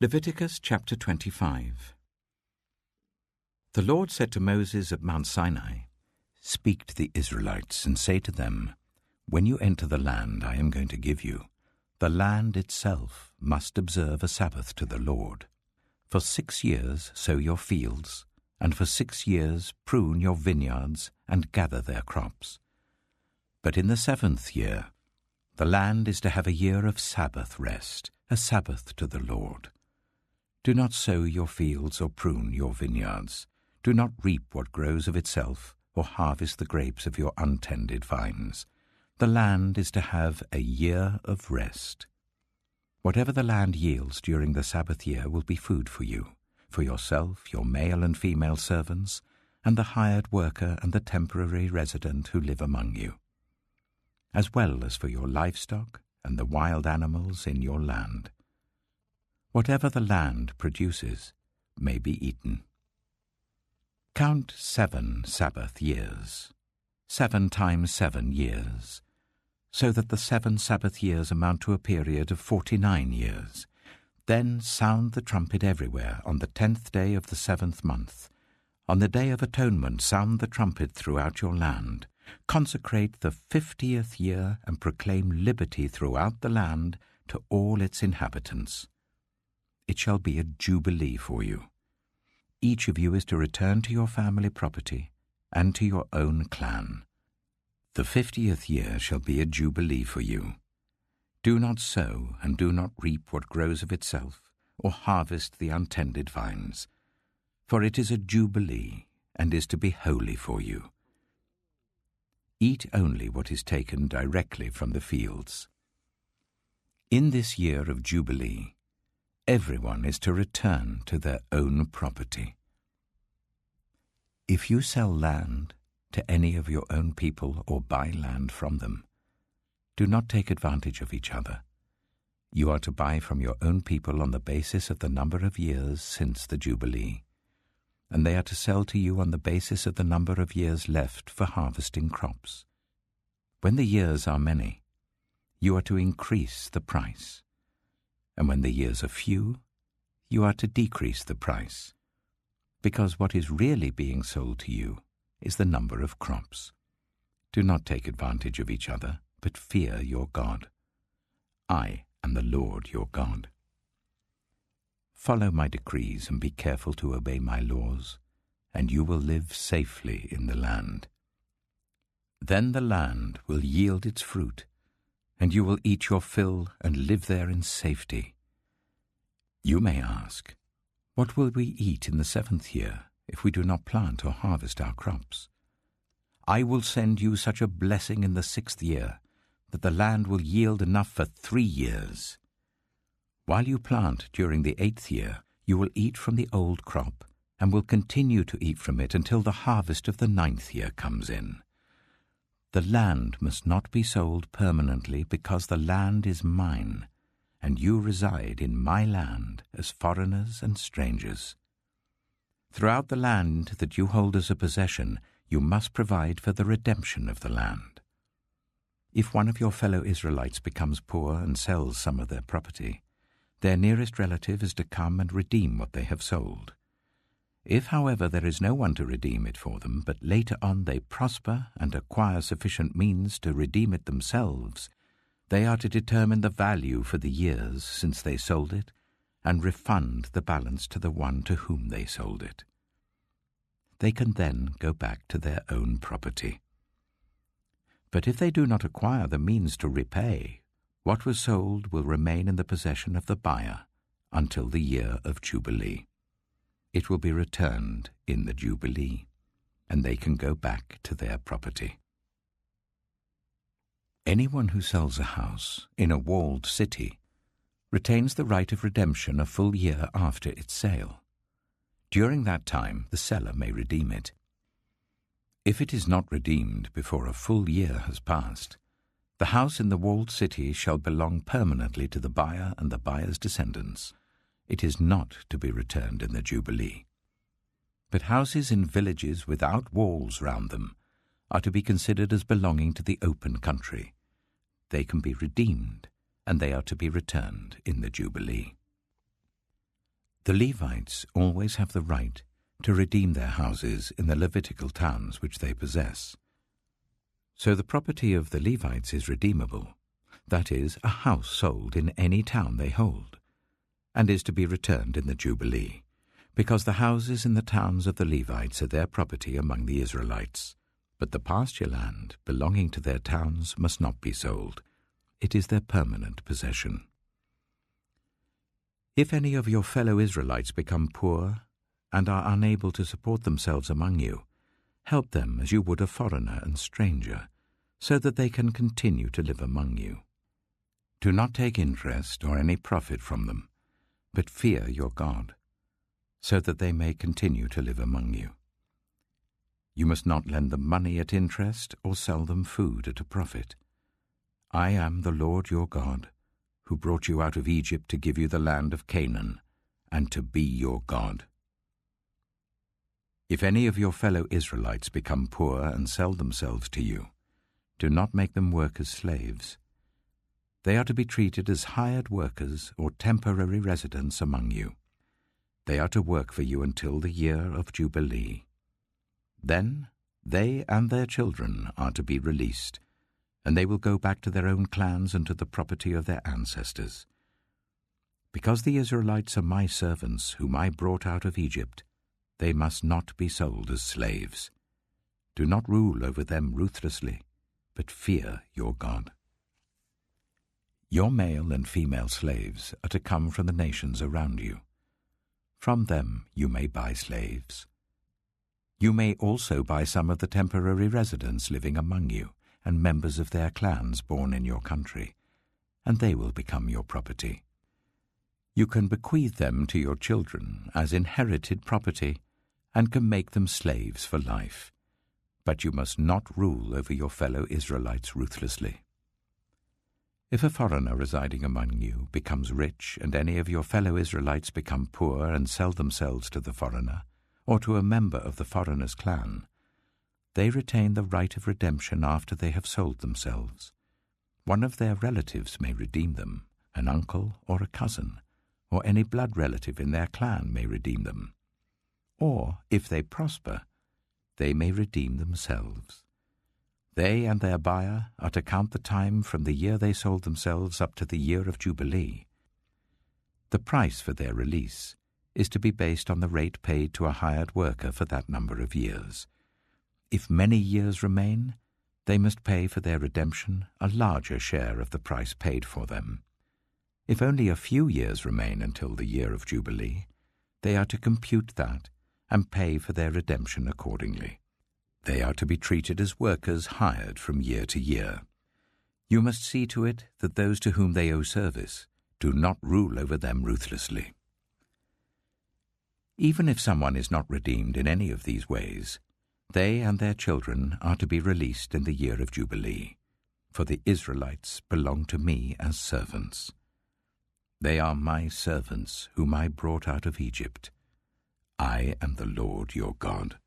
Leviticus chapter 25. The Lord said to Moses at Mount Sinai, "Speak to the Israelites and say to them, when you enter the land I am going to give you, the land itself must observe a Sabbath to the Lord. For 6 years sow your fields, and for 6 years prune your vineyards and gather their crops. But in the 7th year, the land is to have a year of Sabbath rest, a Sabbath to the Lord. Do not sow your fields or prune your vineyards. Do not reap what grows of itself, or harvest the grapes of your untended vines. The land is to have a year of rest. Whatever the land yields during the Sabbath year will be food for you, for yourself, your male and female servants, and the hired worker and the temporary resident who live among you, as well as for your livestock and the wild animals in your land. Whatever the land produces may be eaten. Count 7 Sabbath years, 7 times 7 years, so that the 7 Sabbath years amount to a period of 49 years. Then sound the trumpet everywhere on the 10th day of the 7th month. On the Day of Atonement sound the trumpet throughout your land. Consecrate the 50th year and proclaim liberty throughout the land to all its inhabitants. It shall be a jubilee for you. Each of you is to return to your family property and to your own clan. The 50th year shall be a jubilee for you. Do not sow and do not reap what grows of itself, or harvest the untended vines, for it is a jubilee and is to be holy for you. Eat only what is taken directly from the fields. In this year of jubilee, everyone is to return to their own property. If you sell land to any of your own people or buy land from them, do not take advantage of each other. You are to buy from your own people on the basis of the number of years since the Jubilee, and they are to sell to you on the basis of the number of years left for harvesting crops. When the years are many, you are to increase the price, and when the years are few, you are to decrease the price, because what is really being sold to you is the number of crops. Do not take advantage of each other, but fear your God. I am the Lord your God. Follow my decrees and be careful to obey my laws, and you will live safely in the land. Then the land will yield its fruit, and you will eat your fill and live there in safety. You may ask, what will we eat in the 7th year if we do not plant or harvest our crops? I will send you such a blessing in the 6th year that the land will yield enough for 3 years. While you plant during the 8th year, you will eat from the old crop and will continue to eat from it until the harvest of the 9th year comes in. The land must not be sold permanently because the land is mine, and you reside in my land as foreigners and strangers. Throughout the land that you hold as a possession, you must provide for the redemption of the land. If one of your fellow Israelites becomes poor and sells some of their property, their nearest relative is to come and redeem what they have sold. If, however, there is no one to redeem it for them, but later on they prosper and acquire sufficient means to redeem it themselves, they are to determine the value for the years since they sold it and refund the balance to the one to whom they sold it. They can then go back to their own property. But if they do not acquire the means to repay, what was sold will remain in the possession of the buyer until the year of Jubilee. It will be returned in the Jubilee, and they can go back to their property. Anyone who sells a house in a walled city retains the right of redemption a full year after its sale. During that time, the seller may redeem it. If it is not redeemed before a full year has passed, the house in the walled city shall belong permanently to the buyer and the buyer's descendants. It is not to be returned in the Jubilee. But houses in villages without walls round them are to be considered as belonging to the open country. They can be redeemed, and they are to be returned in the Jubilee. The Levites always have the right to redeem their houses in the Levitical towns which they possess. So the property of the Levites is redeemable, that is, a house sold in any town they hold, and is to be returned in the Jubilee, because the houses in the towns of the Levites are their property among the Israelites. But the pasture land belonging to their towns must not be sold. It is their permanent possession. If any of your fellow Israelites become poor and are unable to support themselves among you, help them as you would a foreigner and stranger, so that they can continue to live among you. Do not take interest or any profit from them, but fear your God, so that they may continue to live among you. You must not lend them money at interest or sell them food at a profit. I am the Lord your God, who brought you out of Egypt to give you the land of Canaan, and to be your God. If any of your fellow Israelites become poor and sell themselves to you, do not make them work as slaves. They are to be treated as hired workers or temporary residents among you. They are to work for you until the year of Jubilee. Then they and their children are to be released, and they will go back to their own clans and to the property of their ancestors. Because the Israelites are my servants whom I brought out of Egypt, they must not be sold as slaves. Do not rule over them ruthlessly, but fear your God. Your male and female slaves are to come from the nations around you. From them you may buy slaves. You may also buy some of the temporary residents living among you, and members of their clans born in your country, and they will become your property. You can bequeath them to your children as inherited property, and can make them slaves for life. But you must not rule over your fellow Israelites ruthlessly. If a foreigner residing among you becomes rich, and any of your fellow Israelites become poor and sell themselves to the foreigner, or to a member of the foreigner's clan, they retain the right of redemption after they have sold themselves. One of their relatives may redeem them, an uncle or a cousin, or any blood relative in their clan may redeem them. Or, if they prosper, they may redeem themselves. They and their buyer are to count the time from the year they sold themselves up to the year of Jubilee. The price for their release is to be based on the rate paid to a hired worker for that number of years. If many years remain, they must pay for their redemption a larger share of the price paid for them. If only a few years remain until the year of Jubilee, they are to compute that and pay for their redemption accordingly. They are to be treated as workers hired from year to year. You must see to it that those to whom they owe service do not rule over them ruthlessly. Even if someone is not redeemed in any of these ways, they and their children are to be released in the year of Jubilee, for the Israelites belong to me as servants. They are my servants whom I brought out of Egypt. I am the Lord your God.